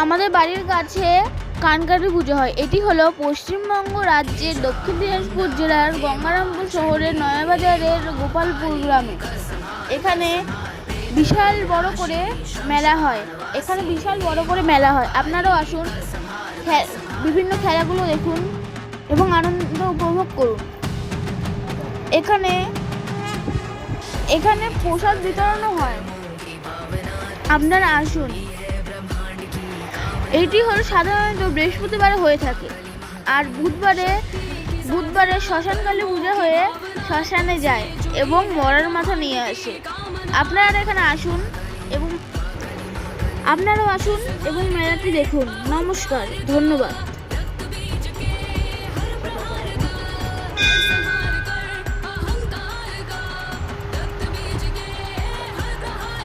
আমাদের বাড়ির কাছে কানকাটি পুজো হয়। এটি হলো পশ্চিমবঙ্গ রাজ্যের দক্ষিণ দিনাজপুর জেলার গঙ্গারামপুর শহরের নয়াবাজারের গোপালপুর গ্রামে। এখানে বিশাল বড় করে মেলা হয়। আপনারাও আসুন, বিভিন্ন খেলাগুলো দেখুন এবং আনন্দ উপভোগ করুন। এখানে প্রসাদ বিতরণও হয়, আপনারা আসুন। এটি হলো সাধারণত বৃহস্পতিবারে হয়ে থাকে, আর বুধবারে শ্মশানকালী পূজা হয়ে শ্মশানে যায় এবং মরার মাথা নিয়ে আসে। আপনারাও আসুন এবং মেলাটি দেখুন। নমস্কার, ধন্যবাদ।